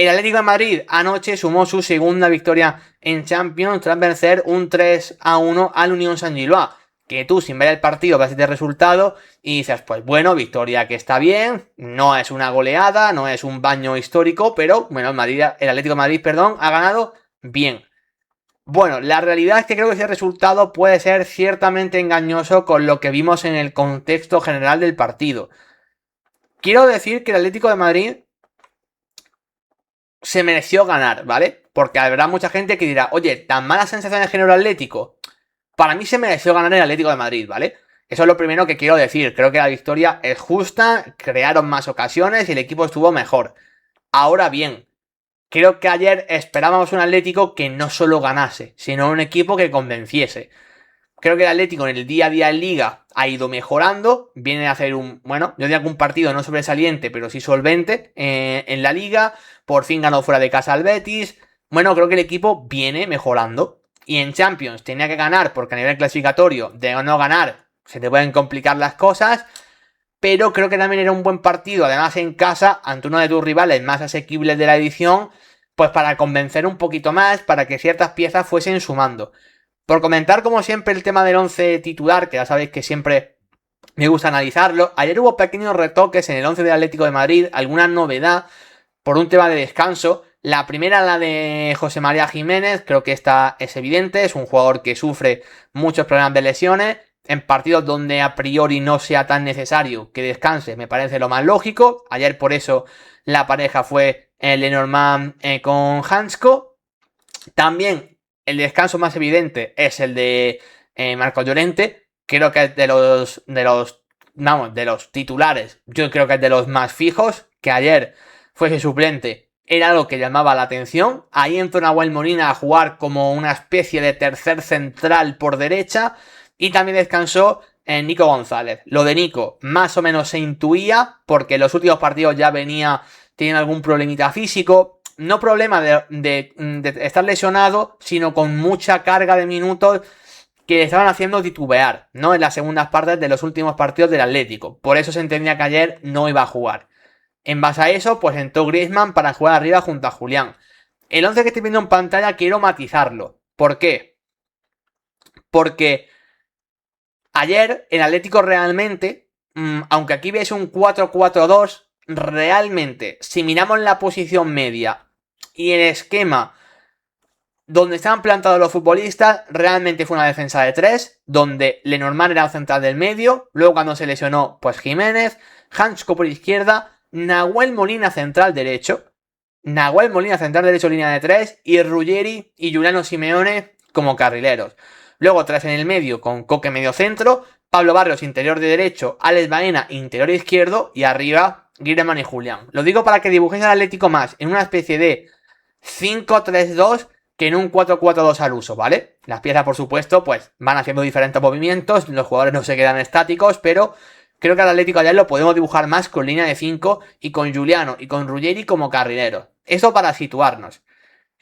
El Atlético de Madrid anoche sumó su segunda victoria en Champions tras vencer un 3-1 al Unión Saint-Gilloise. Que tú sin ver el partido ves este resultado y dices, pues bueno, victoria que está bien, no es una goleada, no es un baño histórico, pero bueno, el Atlético de Madrid, perdón, ha ganado bien. Bueno, la realidad es que creo que ese resultado puede ser ciertamente engañoso con lo que vimos en el contexto general del partido. Quiero decir que el Atlético de Madrid se mereció ganar, ¿vale? Porque habrá mucha gente que dirá, oye, tan malas sensaciones generó el Atlético. Para mí se mereció ganar el Atlético de Madrid, ¿vale? Eso es lo primero que quiero decir. Creo que la victoria es justa, crearon más ocasiones y el equipo estuvo mejor. Ahora bien, creo que ayer esperábamos un Atlético que no solo ganase, sino un equipo que convenciese. Creo que el Atlético en el día a día en Liga ha ido mejorando. Viene a hacer yo diría que un partido no sobresaliente, pero sí solvente en la Liga. Por fin ganó fuera de casa al Betis. Bueno, creo que el equipo viene mejorando. Y en Champions tenía que ganar, porque a nivel clasificatorio, de no ganar, se te pueden complicar las cosas. Pero creo que también era un buen partido, además en casa, ante uno de tus rivales más asequibles de la edición, pues para convencer un poquito más, para que ciertas piezas fuesen sumando. Por comentar, como siempre, el tema del 11 titular, que ya sabéis que siempre me gusta analizarlo. Ayer hubo pequeños retoques en el 11 del Atlético de Madrid, alguna novedad por un tema de descanso. La primera, la de José María Jiménez, creo que esta es evidente, es un jugador que sufre muchos problemas de lesiones. En partidos donde a priori no sea tan necesario que descanse, me parece lo más lógico. Ayer por eso la pareja fue Lenormand con Hansko. También el descanso más evidente es el de Marco Llorente. Creo que es de los titulares. Yo creo que es de los más fijos. Que ayer fuese suplente era algo que llamaba la atención. Ahí entró Nahuel Molina a jugar como una especie de tercer central por derecha. Y también descansó Nico González. Lo de Nico más o menos se intuía porque en los últimos partidos ya venía teniendo algún problemita físico. No problema de estar lesionado, sino con mucha carga de minutos que le estaban haciendo titubear, ¿no? En las segundas partes de los últimos partidos del Atlético. Por eso se entendía que ayer no iba a jugar. En base a eso, pues entró Griezmann para jugar arriba junto a Julián. El 11 que estoy viendo en pantalla quiero matizarlo. ¿Por qué? Porque ayer el Atlético realmente, aunque aquí ves un 4-4-2, realmente, si miramos la posición media y el esquema donde estaban plantados los futbolistas, realmente fue una defensa de 3, donde Lenormand era el central del medio, luego cuando se lesionó, pues Jiménez, Hansko por izquierda, Nahuel Molina central derecho, línea de 3, y Ruggeri y Giuliano Simeone como carrileros. Luego 3 en el medio con Coque medio centro, Pablo Barrios interior de derecho, Alex Baena interior izquierdo y arriba Griezmann y Julián. Lo digo para que dibujéis al Atlético más en una especie de 5-3-2 que en un 4-4-2 al uso, ¿vale? Las piezas, por supuesto, pues van haciendo diferentes movimientos, los jugadores no se quedan estáticos, pero creo que al Atlético ayer lo podemos dibujar más con línea de 5 y con Giuliano y con Ruggeri como carrileros. Eso para situarnos.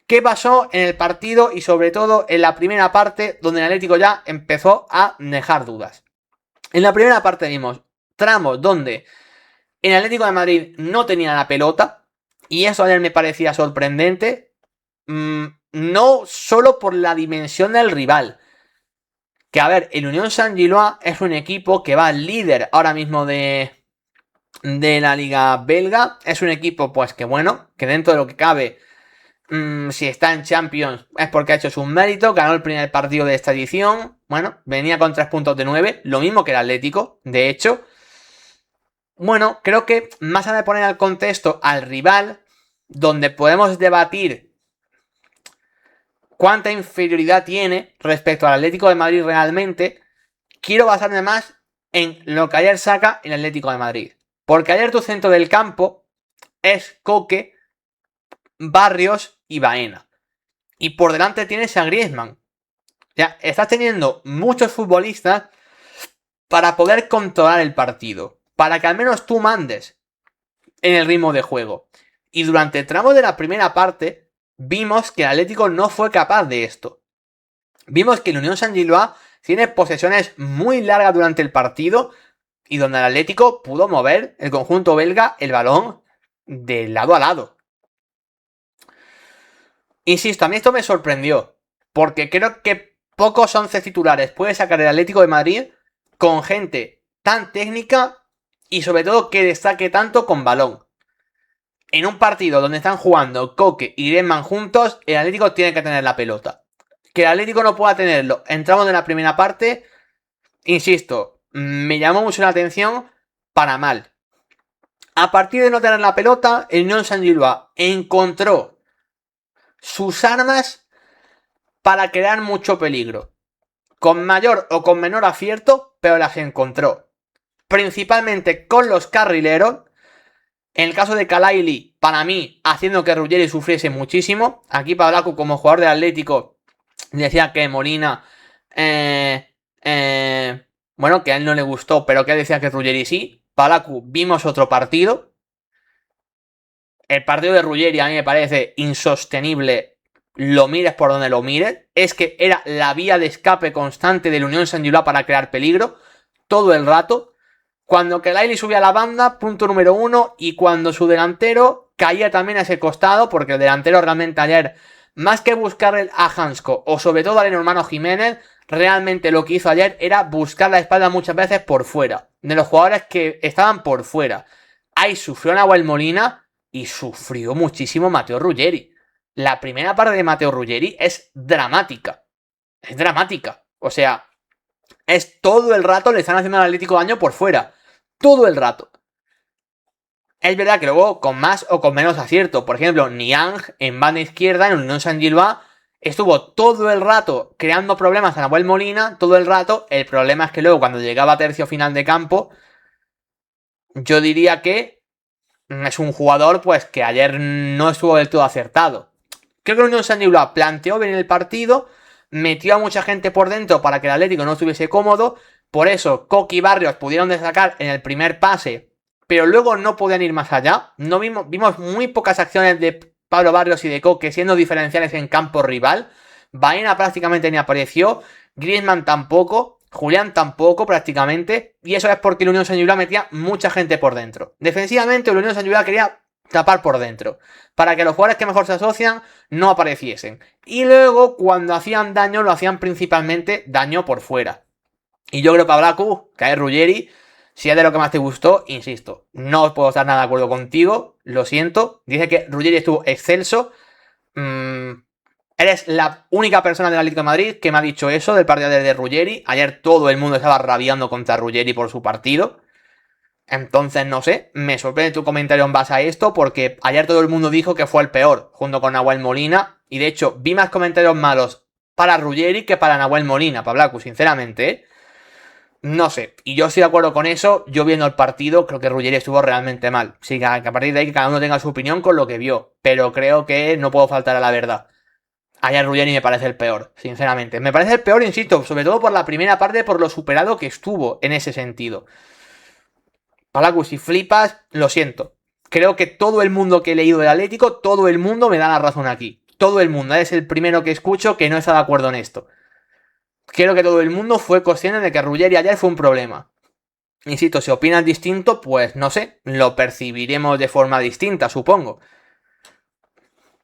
¿Qué pasó en el partido y sobre todo en la primera parte donde el Atlético ya empezó a dejar dudas? En la primera parte vimos tramos donde el Atlético de Madrid no tenía la pelota y eso ayer me parecía sorprendente. No solo por la dimensión del rival. Que a ver, el Unión Saint-Gilloise es un equipo que va líder ahora mismo de la liga belga. Es un equipo pues que bueno, que dentro de lo que cabe, si está en Champions es porque ha hecho su mérito. Ganó el primer partido de esta edición. Bueno, venía con 3 puntos de 9, lo mismo que el Atlético, de hecho. Bueno, creo que más allá de poner al contexto al rival, donde podemos debatir cuánta inferioridad tiene respecto al Atlético de Madrid realmente, quiero basarme más en lo que ayer saca el Atlético de Madrid. Porque ayer tu centro del campo es Coque, Barrios y Baena. Y por delante tienes a Griezmann. Ya, estás teniendo muchos futbolistas para poder controlar el partido. Para que al menos tú mandes en el ritmo de juego. Y durante el tramo de la primera parte vimos que el Atlético no fue capaz de esto. Vimos que el Unión Saint-Gilloise tiene posesiones muy largas durante el partido y donde el Atlético pudo mover el conjunto belga el balón de lado a lado. Insisto, a mí esto me sorprendió, porque creo que pocos 11 titulares puede sacar el Atlético de Madrid con gente tan técnica y sobre todo que destaque tanto con balón. En un partido donde están jugando Koke y Griezmann juntos, el Atlético tiene que tener la pelota. Que el Atlético no pueda tenerlo. Entramos en la primera parte, insisto, me llamó mucho la atención para mal. A partir de no tener la pelota, el Unión Saint-Gilloise encontró sus armas para crear mucho peligro. Con mayor o con menor acierto, pero las encontró. Principalmente con los carrileros. En el caso de Kalaili, para mí, haciendo que Ruggeri sufriese muchísimo. Aquí Pablaku, como jugador del Atlético, decía que Molina, bueno, que a él no le gustó, pero que él decía que Ruggeri sí. Pablaku, vimos otro partido. El partido de Ruggeri a mí me parece insostenible, lo mires por donde lo mires. Es que era la vía de escape constante del Unión Saint-Gilloise para crear peligro todo el rato. Cuando Kelaili subía a la banda, punto número 1, y cuando su delantero caía también a ese costado, porque el delantero realmente ayer, más que buscar a Hansko o sobre todo al hermano Jiménez, realmente lo que hizo ayer era buscar la espalda muchas veces por fuera, de los jugadores que estaban por fuera. Ahí sufrió Nahuel Molina y sufrió muchísimo Matteo Ruggeri. La primera parte de Matteo Ruggeri es dramática. Es dramática. O sea, es todo el rato le están haciendo al Atlético daño por fuera. Todo el rato. Es verdad que luego con más o con menos acierto. Por ejemplo, Niang en banda izquierda en Unión Saint-Gilloise estuvo todo el rato creando problemas a Nahuel Molina. Todo el rato. El problema es que luego cuando llegaba a tercio final de campo, yo diría que es un jugador pues que ayer no estuvo del todo acertado. Creo que Unión Saint-Gilloise planteó bien el partido, metió a mucha gente por dentro para que el Atlético no estuviese cómodo. Por eso Koke y Barrios pudieron destacar en el primer pase, pero luego no podían ir más allá. No vimos muy pocas acciones de Pablo Barrios y de Koke siendo diferenciales en campo rival. Baena prácticamente ni apareció, Griezmann tampoco, Julián tampoco prácticamente, y eso es porque el Unión Saint-Gilloise metía mucha gente por dentro. Defensivamente el Unión Saint-Gilloise quería tapar por dentro, para que los jugadores que mejor se asocian no apareciesen. Y luego cuando hacían daño lo hacían principalmente daño por fuera. Y yo creo, Pablaku, que es Ruggeri, si es de lo que más te gustó, insisto, no puedo estar nada de acuerdo contigo, lo siento. Dice que Ruggeri estuvo excelso. Eres la única persona del Atlético de Madrid que me ha dicho eso del partido de Ruggeri. Ayer todo el mundo estaba rabiando contra Ruggeri por su partido. Entonces, no sé, me sorprende tu comentario en base a esto, porque ayer todo el mundo dijo que fue el peor, junto con Nahuel Molina. Y de hecho, vi más comentarios malos para Ruggeri que para Nahuel Molina, Pablaku, sinceramente, ¿eh? No sé, y yo estoy de acuerdo con eso. Yo viendo el partido, creo que Ruggeri estuvo realmente mal. Sí, que a partir de ahí que cada uno tenga su opinión con lo que vio, pero creo que no puedo faltar a la verdad. Ayer Ruggeri me parece el peor, sinceramente. Me parece el peor, insisto, sobre todo por la primera parte, por lo superado que estuvo en ese sentido. Palacu, si flipas, lo siento. Creo que todo el mundo que he leído del Atlético, todo el mundo me da la razón aquí. Todo el mundo, es el primero que escucho que no está de acuerdo en esto. Creo que todo el mundo fue consciente de que Ruggeri ayer fue un problema. Insisto, si opinas distinto, pues no sé, lo percibiremos de forma distinta, supongo.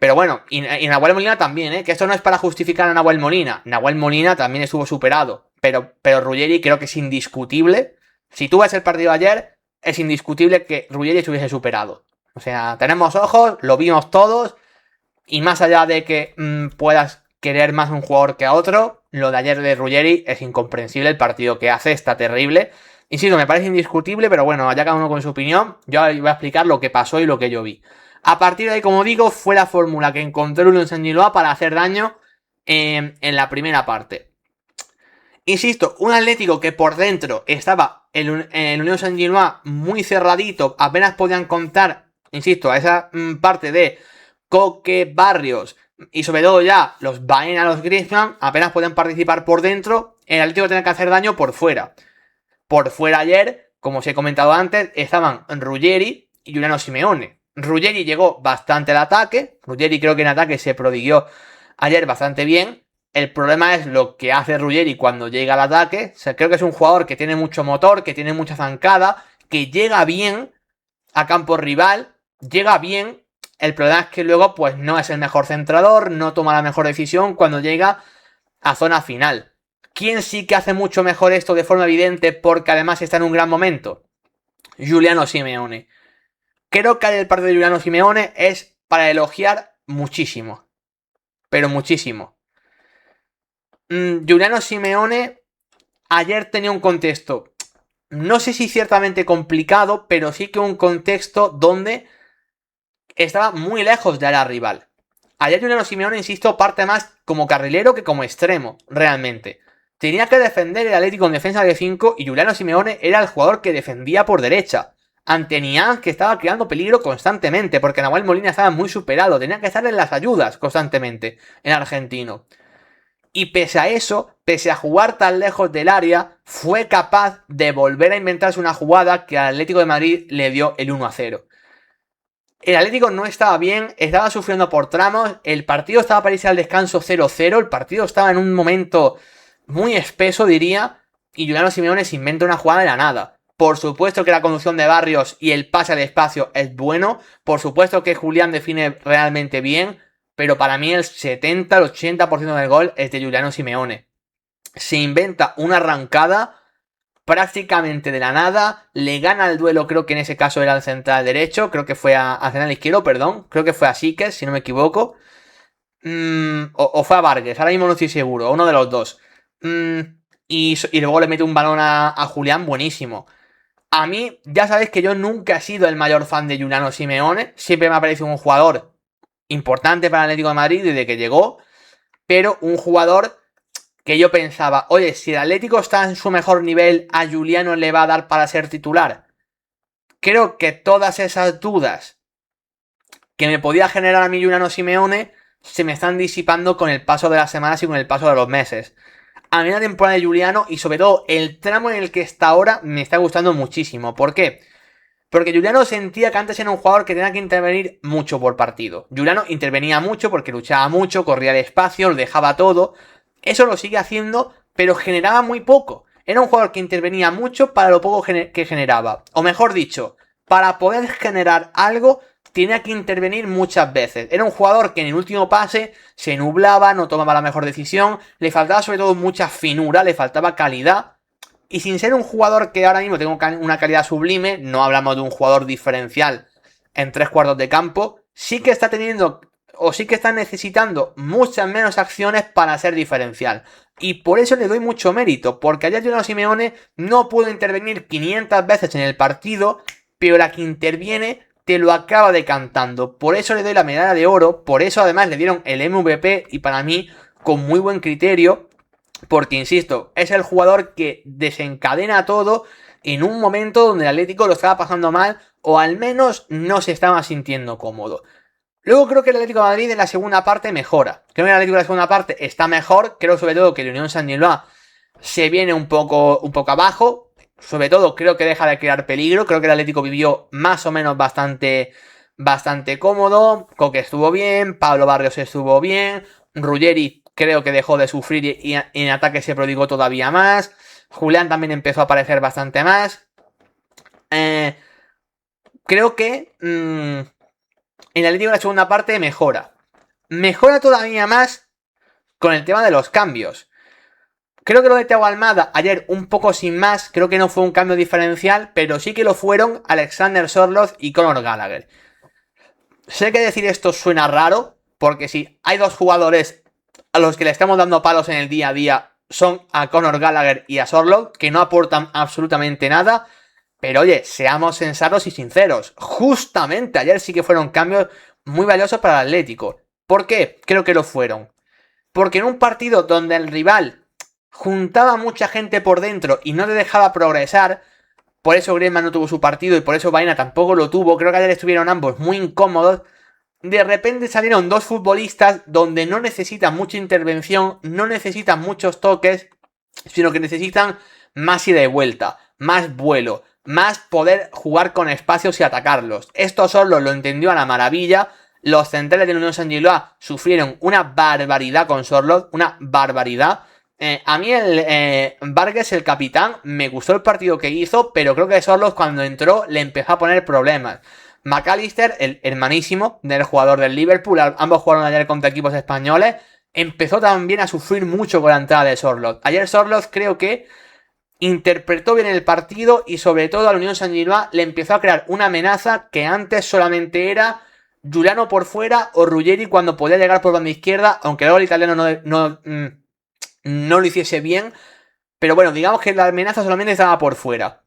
Pero bueno, y Nahuel Molina también, que esto no es para justificar a Nahuel Molina. Nahuel Molina también estuvo superado. Pero Ruggeri creo que es indiscutible. Si tú ves el partido de ayer, es indiscutible que Ruggeri estuviese superado. O sea, tenemos ojos, lo vimos todos. Y más allá de que puedas querer más a un jugador que a otro, lo de ayer de Ruggeri es incomprensible. El partido que hace está terrible. Insisto, me parece indiscutible, pero bueno, allá cada uno con su opinión. Yo voy a explicar lo que pasó y lo que yo vi. A partir de ahí, como digo, fue la fórmula que encontró el Unión Saint-Gilloise para hacer daño en la primera parte. Insisto, un Atlético que por dentro estaba el Unión Saint-Gilloise muy cerradito, apenas podían contar, insisto, a esa parte de Koke, Barrios y sobre todo ya los Baena, los Griezmann, apenas podían participar por dentro. El Atlético tenía que hacer daño por fuera. Por fuera ayer, como os he comentado antes, estaban Ruggeri y Giuliano Simeone. Ruggeri llegó bastante al ataque. Ruggeri creo que en ataque se prodigó ayer bastante bien. El problema es lo que hace Ruggeri cuando llega al ataque. O sea, creo que es un jugador que tiene mucho motor, que tiene mucha zancada, que llega bien a campo rival, llega bien El problema es que luego pues no es el mejor centrador, no toma la mejor decisión cuando llega a zona final. ¿Quién sí que hace mucho mejor esto de forma evidente porque además está en un gran momento? Giuliano Simeone. Creo que el partido de Giuliano Simeone es para elogiar muchísimo. Pero muchísimo. Giuliano Simeone ayer tenía un contexto, no sé si ciertamente complicado, pero sí que un contexto donde estaba muy lejos de la rival. Ayer Giuliano Simeone, insisto, parte más como carrilero que como extremo, realmente. Tenía que defender el Atlético en defensa de 5 y Giuliano Simeone era el jugador que defendía por derecha. Ante Niang, que estaba creando peligro constantemente, porque Nahuel Molina estaba muy superado, tenía que estar en las ayudas constantemente, el argentino. Y pese a eso, pese a jugar tan lejos del área, fue capaz de volver a inventarse una jugada que al Atlético de Madrid le dio el 1-0. El Atlético no estaba bien, estaba sufriendo por tramos, el partido estaba para irse al descanso 0-0, el partido estaba en un momento muy espeso, diría, y Giuliano Simeone se inventa una jugada de la nada. Por supuesto que la conducción de Barrios y el pase al espacio es bueno, por supuesto que Julián define realmente bien, pero para mí el 70, el 80% del gol es de Giuliano Simeone. Se inventa una arrancada prácticamente de la nada, le gana el duelo, creo que en ese caso era el central derecho, creo que fue a central izquierdo, perdón, creo que fue a Siques, si no me equivoco, o fue a Vargas, ahora mismo no estoy seguro, uno de los dos, y luego le mete un balón a Julián buenísimo. A mí, ya sabéis que yo nunca he sido el mayor fan de Giuliano Simeone, siempre me ha parecido un jugador importante para el Atlético de Madrid desde que llegó, pero un jugador que yo pensaba, oye, si el Atlético está en su mejor nivel, a Giuliano le va a dar para ser titular. Creo que todas esas dudas que me podía generar a mí Giuliano Simeone se me están disipando con el paso de las semanas y con el paso de los meses. A mí la temporada de Giuliano y sobre todo el tramo en el que está ahora me está gustando muchísimo. ¿Por qué? Porque Giuliano sentía que antes era un jugador que tenía que intervenir mucho por partido. Giuliano intervenía mucho porque luchaba mucho, corría el espacio, lo dejaba todo. Eso lo sigue haciendo, pero generaba muy poco. Era un jugador que intervenía mucho para lo poco que generaba. O mejor dicho, para poder generar algo, tenía que intervenir muchas veces. Era un jugador que en el último pase se nublaba, no tomaba la mejor decisión, le faltaba sobre todo mucha finura, le faltaba calidad. Y sin ser un jugador que ahora mismo tenga una calidad sublime, no hablamos de un jugador diferencial en 3/4 de campo, sí que está teniendo o sí que está necesitando muchas menos acciones para ser diferencial. Y por eso le doy mucho mérito, porque ayer Giuliano Simeone no pudo intervenir 500 veces en el partido, pero la que interviene te lo acaba decantando. Por eso le doy la medalla de oro, por eso además le dieron el MVP y para mí con muy buen criterio. Porque, insisto, es el jugador que desencadena todo en un momento donde el Atlético lo estaba pasando mal o al menos no se estaba sintiendo cómodo. Luego creo que el Atlético de Madrid en la segunda parte mejora. Creo que el Atlético de la segunda parte está mejor. Creo sobre todo que el Unión Saint-Gilloise se viene un poco abajo. Sobre todo creo que deja de crear peligro. Creo que el Atlético vivió más o menos bastante cómodo. Coque estuvo bien, Pablo Barrios estuvo bien, Ruggeri creo que dejó de sufrir y en ataque se prodigó todavía más. Julián también empezó a aparecer bastante más. Creo que en el Atlético de la segunda parte mejora. Mejora todavía más con el tema de los cambios. Creo que lo de Thiago Almada ayer un poco sin más, creo que no fue un cambio diferencial, pero sí que lo fueron Alexander Sorloth y Conor Gallagher. Sé que decir esto suena raro, porque si hay dos jugadores a los que le estamos dando palos en el día a día son a Conor Gallagher y a Sorloth, que no aportan absolutamente nada. Pero oye, seamos sensatos y sinceros. Justamente ayer sí que fueron cambios muy valiosos para el Atlético. ¿Por qué? Creo que lo fueron. Porque en un partido donde el rival juntaba mucha gente por dentro y no le dejaba progresar, por eso Griezmann no tuvo su partido y por eso Baena tampoco lo tuvo, creo que ayer estuvieron ambos muy incómodos. De repente salieron dos futbolistas donde no necesitan mucha intervención, no necesitan muchos toques, sino que necesitan más ida y vuelta, más vuelo, más poder jugar con espacios y atacarlos. Esto solo lo entendió a la maravilla. Los centrales de la Unión Saint-Gilloise sufrieron una barbaridad con Sorloth, una barbaridad. A mí Vargas, el capitán, me gustó el partido que hizo, pero creo que Sorloth cuando entró le empezó a poner problemas. McAllister, el hermanísimo del jugador del Liverpool, ambos jugaron ayer contra equipos españoles, empezó también a sufrir mucho con la entrada de Sorloth. Ayer Sorloth creo que interpretó bien el partido y sobre todo a la Unión Saint-Gilloise le empezó a crear una amenaza que antes solamente era Giuliano por fuera o Ruggeri cuando podía llegar por banda izquierda, aunque luego el italiano no lo hiciese bien. Pero bueno, digamos que la amenaza solamente estaba por fuera.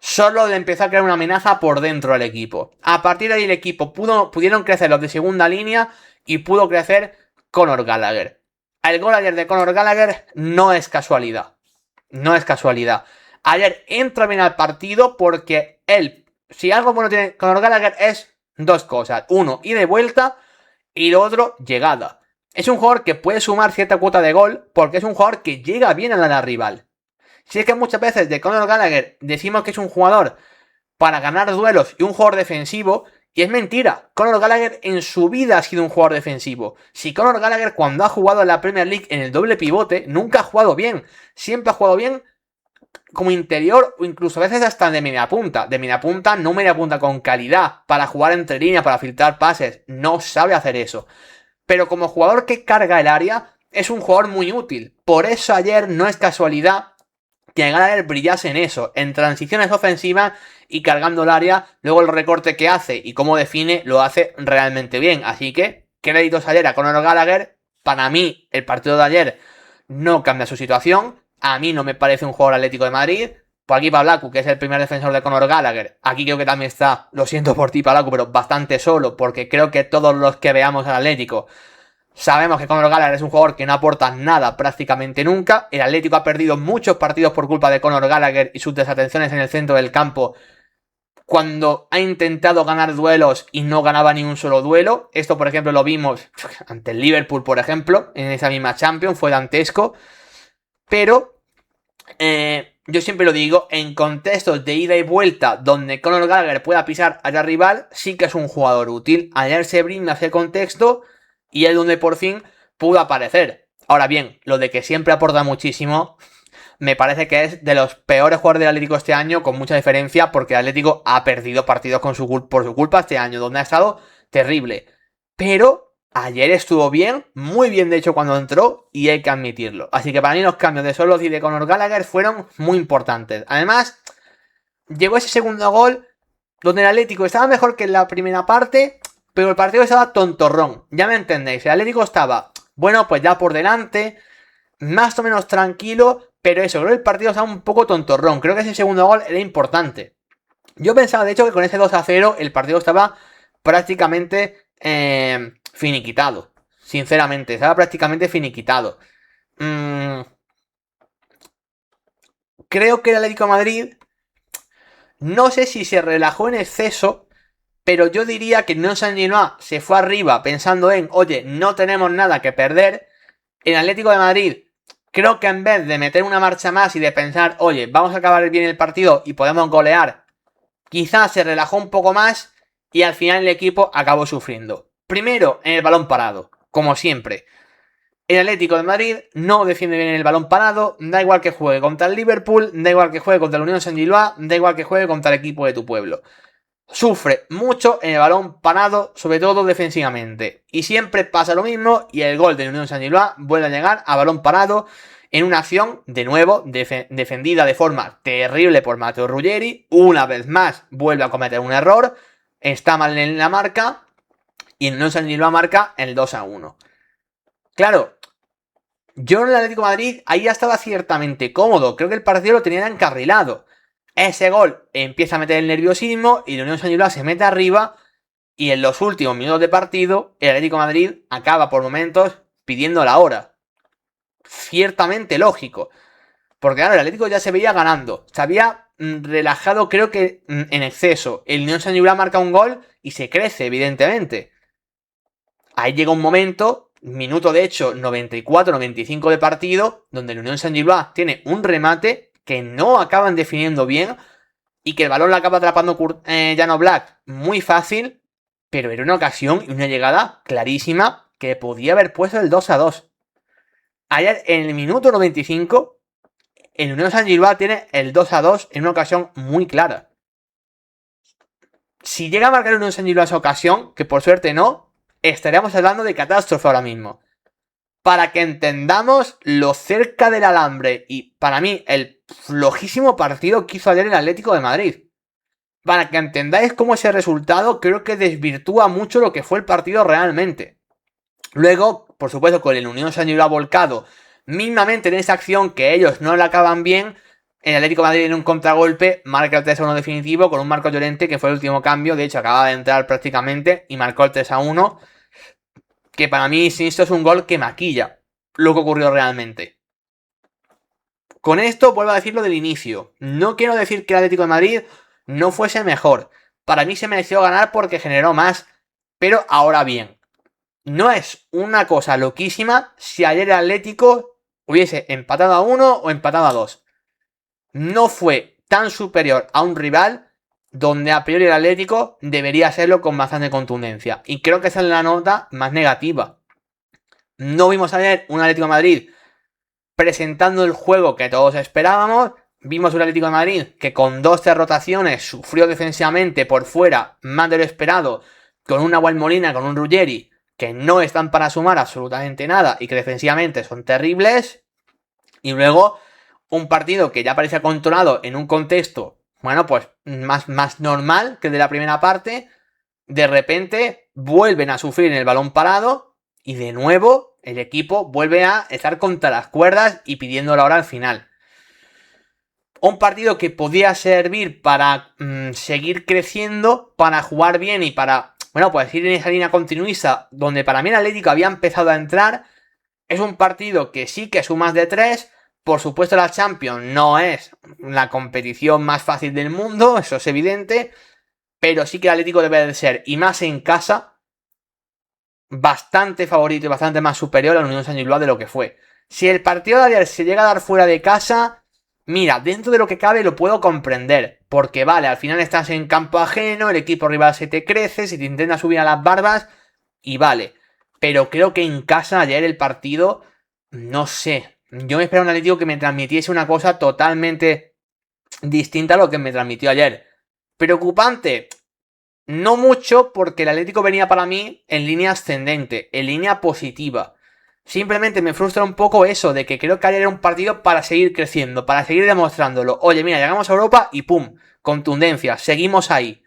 Solo le empezó a crear una amenaza por dentro al equipo. A partir de ahí el equipo pudieron crecer los de segunda línea y pudo crecer Conor Gallagher. El gol ayer de Conor Gallagher no es casualidad. No es casualidad. Ayer entra bien al partido porque él, si algo bueno tiene Conor Gallagher es dos cosas. Uno, ida y vuelta, y lo otro, llegada. Es un jugador que puede sumar cierta cuota de gol porque es un jugador que llega bien a la rival. Si es que muchas veces de Conor Gallagher decimos que es un jugador para ganar duelos y un jugador defensivo, y es mentira. Conor Gallagher en su vida ha sido un jugador defensivo. Si Conor Gallagher cuando ha jugado en la Premier League en el doble pivote, nunca ha jugado bien. Siempre ha jugado bien como interior o incluso a veces hasta de media punta. De media punta, no media punta con calidad, para jugar entre líneas, para filtrar pases. No sabe hacer eso. Pero como jugador que carga el área, es un jugador muy útil. Por eso ayer no es casualidad que Gallagher brillase en eso, en transiciones ofensivas y cargando el área, luego el recorte que hace y cómo define lo hace realmente bien. Así que, créditos ayer a Conor Gallagher. Para mí, el partido de ayer no cambia su situación. A mí no me parece un jugador Atlético de Madrid. Por aquí Pablaku, que es el primer defensor de Conor Gallagher. Aquí creo que también está, lo siento por ti Pablaku, pero bastante solo, porque creo que todos los que veamos al Atlético sabemos que Conor Gallagher es un jugador que no aporta nada prácticamente nunca. El Atlético ha perdido muchos partidos por culpa de Conor Gallagher y sus desatenciones en el centro del campo cuando ha intentado ganar duelos y no ganaba ni un solo duelo. Esto, por ejemplo, lo vimos ante el Liverpool, por ejemplo, en esa misma Champions, fue dantesco. Pero yo siempre lo digo, en contextos de ida y vuelta donde Conor Gallagher pueda pisar al rival, sí que es un jugador útil. Ayer se brinda ese contexto y es donde por fin pudo aparecer. Ahora bien, lo de que siempre aporta muchísimo, me parece que es de los peores jugadores del Atlético este año, con mucha diferencia, porque el Atlético ha perdido partidos por su culpa este año, donde ha estado terrible. Pero ayer estuvo bien, muy bien de hecho cuando entró, y hay que admitirlo. Así que para mí los cambios de Sorloth y de Conor Gallagher fueron muy importantes. Además, llegó ese segundo gol, donde el Atlético estaba mejor que en la primera parte, pero el partido estaba tontorrón. Ya me entendéis, el Atlético estaba, bueno, pues ya por delante, más o menos tranquilo, pero eso, creo que el partido estaba un poco tontorrón. Creo que ese segundo gol era importante. Yo pensaba, de hecho, que con ese 2-0 el partido estaba prácticamente finiquitado. Sinceramente, estaba prácticamente finiquitado. Creo que el Atlético de Madrid, no sé si se relajó en exceso, pero yo diría que no Saint-Gilloise se fue arriba pensando en, oye, no tenemos nada que perder. El Atlético de Madrid, creo que en vez de meter una marcha más y de pensar, oye, vamos a acabar bien el partido y podemos golear, quizás se relajó un poco más y al final el equipo acabó sufriendo. Primero, en el balón parado, como siempre. El Atlético de Madrid no defiende bien el balón parado, da igual que juegue contra el Liverpool, da igual que juegue contra la Unión Saint-Gilloise, da igual que juegue contra el equipo de tu pueblo. Sufre mucho en el balón parado, sobre todo defensivamente. Y siempre pasa lo mismo y el gol de la Unión Saint-Gilloise vuelve a llegar a balón parado en una acción, de nuevo, defendida de forma terrible por Matteo Ruggeri. Una vez más vuelve a cometer un error, está mal en la marca y el Unión Saint-Gilloise marca el 2-1. Claro, yo en el Atlético de Madrid ahí ya estaba ciertamente cómodo, creo que el partido lo tenía encarrilado. Ese gol empieza a meter el nerviosismo y la Unión Saint-Gilloise se mete arriba y en los últimos minutos de partido el Atlético de Madrid acaba por momentos pidiendo la hora. Ciertamente lógico, porque claro, el Atlético ya se veía ganando, se había relajado creo que en exceso. El Unión Saint-Gilloise marca un gol y se crece evidentemente. Ahí llega un momento, minuto de hecho 94-95 de partido, donde la Unión Saint-Gilloise tiene un remate que no acaban definiendo bien y que el balón la acaba atrapando Jan Oblak muy fácil, pero era una ocasión y una llegada clarísima que podía haber puesto el 2-2. Ayer en el minuto 95 el Unión Saint-Gilloise tiene el 2-2 en una ocasión muy clara. Si llega a marcar un Unión San-Gilloa esa ocasión, que por suerte no, estaríamos hablando de catástrofe ahora mismo. Para que entendamos lo cerca del alambre y para mí el flojísimo partido que hizo ayer el Atlético de Madrid. Para que entendáis cómo ese resultado creo que desvirtúa mucho lo que fue el partido realmente. Luego, por supuesto, con el Unión San-Gilloa volcado mínimamente en esa acción que ellos no la acaban bien, el Atlético de Madrid en un contragolpe marca el 3-1 definitivo con un Marcos Llorente que fue el último cambio, de hecho acaba de entrar prácticamente y marcó el 3-1. Que para mí, insisto, es un gol que maquilla lo que ocurrió realmente. Con esto vuelvo a decir lo del inicio. No quiero decir que el Atlético de Madrid no fuese mejor. Para mí se mereció ganar porque generó más. Pero ahora bien, no es una cosa loquísima si ayer el Atlético hubiese empatado a 1 o empatado a 2. No fue tan superior a un rival donde a priori el Atlético debería hacerlo con bastante contundencia. Y creo que esa es la nota más negativa. No vimos ayer un Atlético de Madrid presentando el juego que todos esperábamos. Vimos un Atlético de Madrid que con 12 rotaciones sufrió defensivamente por fuera más de lo esperado, con una Nahuel Molina, con un Ruggeri, que no están para sumar absolutamente nada y que defensivamente son terribles. Y luego un partido que ya parecía controlado en un contexto, bueno, pues más normal que el de la primera parte. De repente vuelven a sufrir en el balón parado y de nuevo el equipo vuelve a estar contra las cuerdas y pidiendo la hora al final. Un partido que podía servir para seguir creciendo, para jugar bien y para, bueno, pues ir en esa línea continuista donde para mí el Atlético había empezado a entrar. Es un partido que sí que sumas de 3. Por supuesto la Champions no es la competición más fácil del mundo, eso es evidente. Pero sí que el Atlético debe de ser, y más en casa, bastante favorito y bastante más superior a la Unión San-Gilloa de lo que fue. Si el partido de ayer se llega a dar fuera de casa, mira, dentro de lo que cabe lo puedo comprender. Porque vale, al final estás en campo ajeno, el equipo rival se te crece, se te intenta subir a las barbas, y vale. Pero creo que en casa ayer el partido, no sé. Yo me esperaba un Atlético que me transmitiese una cosa totalmente distinta a lo que me transmitió ayer. Preocupante, no mucho, porque el Atlético venía para mí en línea ascendente, en línea positiva. Simplemente me frustra un poco eso, de que creo que ayer era un partido para seguir creciendo, para seguir demostrándolo. Oye, mira, llegamos a Europa y ¡pum! Contundencia, seguimos ahí.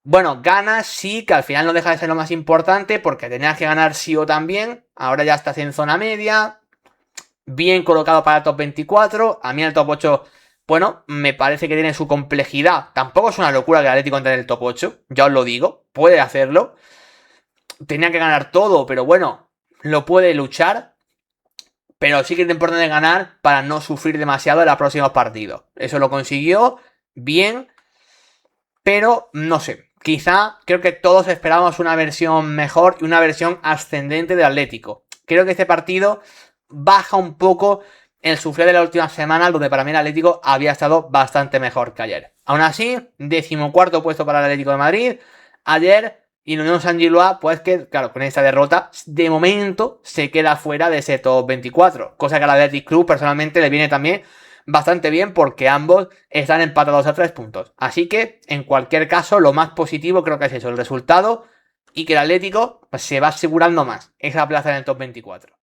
Bueno, ganas sí, que al final no deja de ser lo más importante, porque tenías que ganar sí o también. Ahora ya estás en zona media, bien colocado para el top 24. A mí el top 8, bueno, me parece que tiene su complejidad. Tampoco es una locura que el Atlético entre en el top 8, ya os lo digo, puede hacerlo. Tenía que ganar todo, pero bueno, lo puede luchar. Pero sí que es importante ganar para no sufrir demasiado en los próximos partidos. Eso lo consiguió bien, pero no sé. Quizá creo que todos esperábamos una versión mejor y una versión ascendente de Atlético. Creo que este partido baja un poco el sufrir de la última semana, donde para mí el Atlético había estado bastante mejor que ayer. Aún así, 14º puesto para el Atlético de Madrid. Ayer, y la Unión San-Gilloa, pues que, claro, con esta derrota, de momento se queda fuera de ese top 24. Cosa que al Athletic Club personalmente le viene también bastante bien, porque ambos están empatados a 3 puntos. Así que, en cualquier caso, lo más positivo creo que es eso, el resultado, y que el Atlético pues, se va asegurando más esa plaza en el top 24.